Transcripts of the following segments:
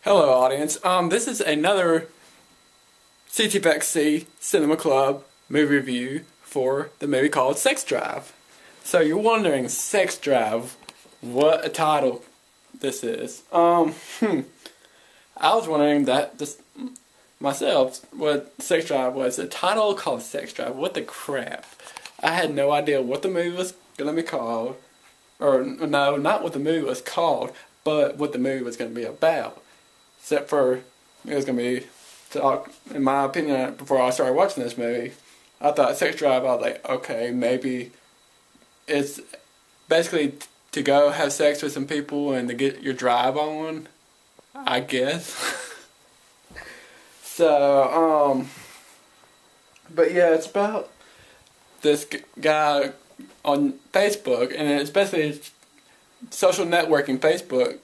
Hello audience, this is another CTFxC Cinema Club movie review for the movie called Sex Drive. So you're wondering, Sex Drive, what a title this is. I was wondering that just myself, what Sex Drive was. A title called Sex Drive, what the crap. I had no idea what the movie was going to be called, or no, not what the movie was called, but what the movie was going to be about. Except for, it was going to be, in my opinion, before I started watching this movie, I thought Sex Drive, I was like, okay, maybe it's basically to go have sex with some people and to get your drive on, I guess. So, but yeah, it's about this guy on Facebook, and it's basically social networking Facebook.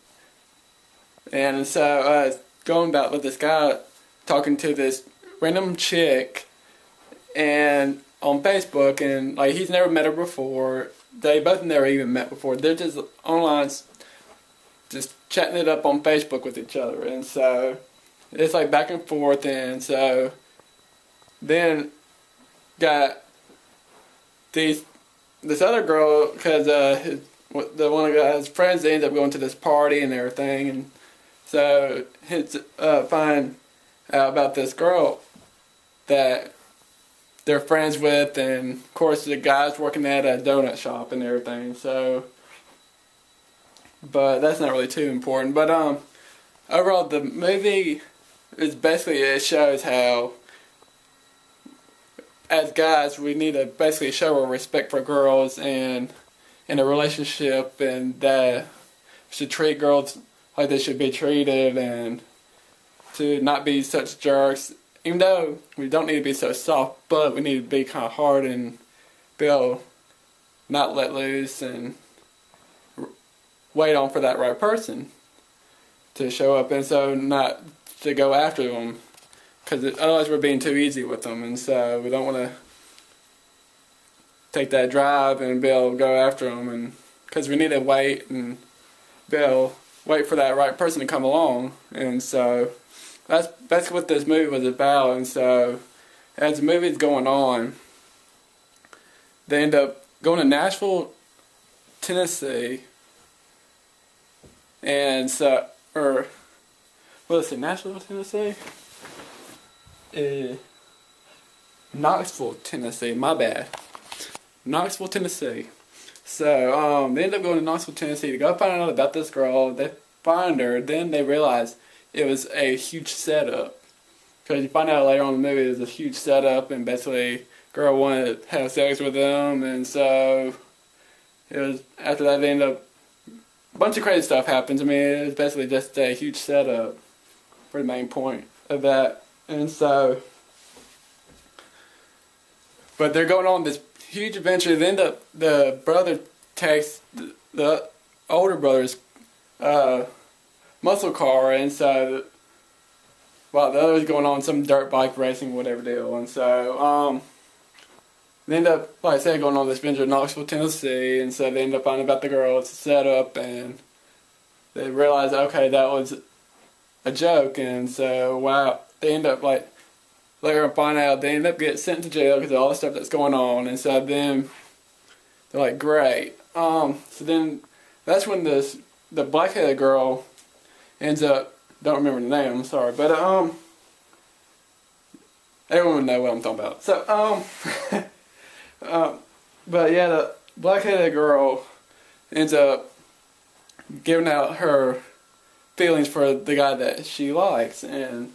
And so it's going about with this guy talking to this random chick and on Facebook, and like he's never met her before. They both never even met before. They're just online, just chatting it up on Facebook with each other, and so it's like back and forth. And so then got this other girl, because one of his friends, they end up going to this party and everything, and so find out about this girl that they're friends with, and of course the guy's working at a donut shop and everything. So, but that's not really too important. But overall, the movie is basically, it shows how as guys we need to basically show our respect for girls and in a relationship, and that should treat girls like they should be treated, and to not be such jerks. Even though we don't need to be so soft, but we need to be kind of hard and be able to not let loose and wait on for that right person to show up, and so not to go after them, because otherwise we're being too easy with them, and so we don't want to take that drive and be able to go after them, and because we need to wait and be able to wait for that right person to come along. And so that's what this movie was about. And so as the movie's going on, they end up going to Nashville, Tennessee, and so, or let's see, Nashville, Tennessee, Knoxville, Tennessee. My bad, Knoxville, Tennessee. So, they end up going to Knoxville, Tennessee to go find out about this girl. They find her, then they realize it was a huge setup. Because you find out later on in the movie, it was a huge setup, and basically, girl wanted to have sex with them, and so, it was, after that, they end up, a bunch of crazy stuff happens. I mean, it was basically just a huge setup for the main point of that. And so, but they're going on this huge adventure. Then the brother takes the older brother's muscle car, and so while the other's going on some dirt bike racing, whatever deal. And so they end up, like I said, going on this adventure in Knoxville, Tennessee, and so they end up finding about the girl. It's a setup, and they realize, okay, that was a joke. And so wow, they end up, like, later on find out they end up getting sent to jail because of all the stuff that's going on. And so then they're like, great. So then that's when the black-headed girl ends up, don't remember the name, I'm sorry, but everyone would know what I'm talking about. So but yeah, the black-headed girl ends up giving out her feelings for the guy that she likes, and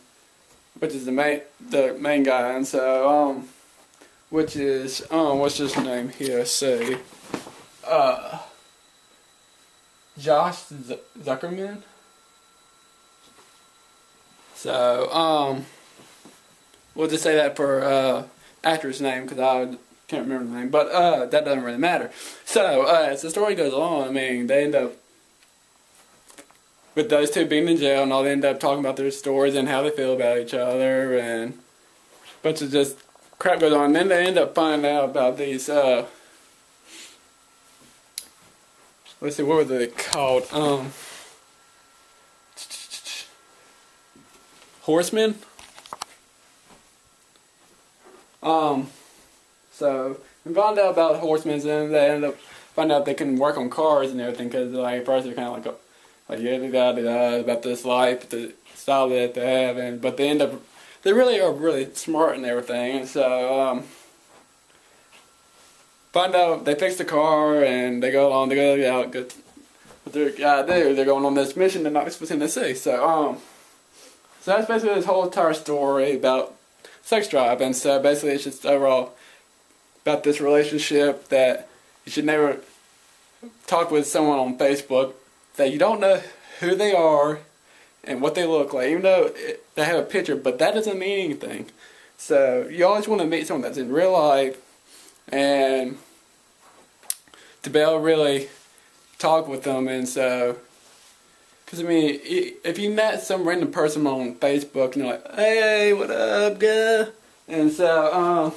which is the main guy. And so which is what's his name here? Say Josh Zuckerman. So we'll just say that for actor's name, because I can't remember the name, but that doesn't really matter. So as the story goes on, I mean, they end up with those two being in jail, and all, they end up talking about their stories and how they feel about each other, and a bunch of just crap goes on. And then they end up finding out about these let's see, what were they called? horsemen. So we found out about horsemen, and they ended up finding out they can work on cars and everything, because like at first they're kind of like yeah, about this life, the style that they have, but they really are really smart and everything, and so find out they fix the car and they go out, what they're gotta do. They're going on this mission to Knoxville, Tennessee. So that's basically this whole entire story about sex drive, and so basically it's just overall about this relationship that you should never talk with someone on Facebook that you don't know who they are and what they look like, even though they have a picture, but that doesn't mean anything. So you always want to meet someone that's in real life and to be able to really talk with them. And so, because I mean, if you met some random person on Facebook and you're like, hey, what up, guy? And so,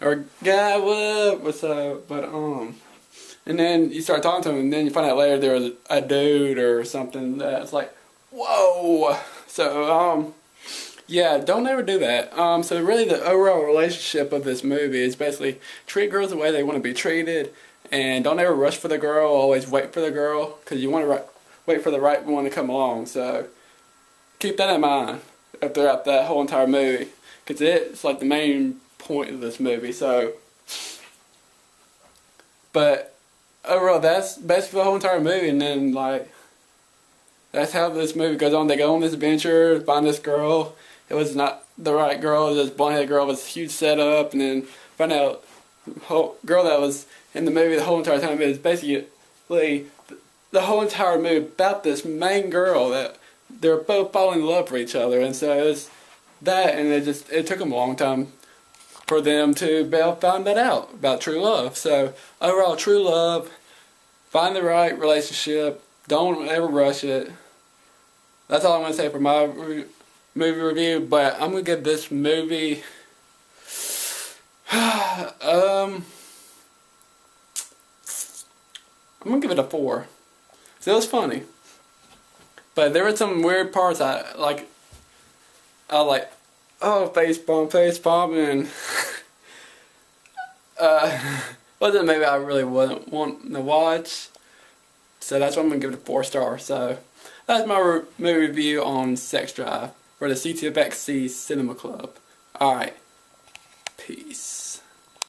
or guy, what up? What's up? But, and then you start talking to them, and then you find out later there was a dude or something that's like, whoa. So, yeah, don't ever do that. So really the overall relationship of this movie is basically treat girls the way they want to be treated, and don't ever rush for the girl, always wait for the girl, because you want to wait for the right one to come along. So keep that in mind throughout that whole entire movie, because it's like the main point of this movie. So, but overall that's basically the whole entire movie, and then like that's how this movie goes on. They go on this adventure, find this girl. It was not the right girl. This blonde-haired girl was a huge setup, and then find out the whole girl that was in the movie the whole entire time is basically the whole entire movie about this main girl that they're both falling in love for each other. And so it was that, and it took them a long time for them to be able to find that out about true love. So overall, true love, find the right relationship, don't ever rush it. That's all I'm going to say for my movie review, but I'm going to give this movie I'm going to give it a 4. So it was funny, but there were some weird parts I like, oh, face bump, and wasn't a movie I really wouldn't want to watch. So that's why I'm going to give it a 4 stars. So that's my movie review on Sex Drive for the CTFxC Cinema Club. Alright, peace.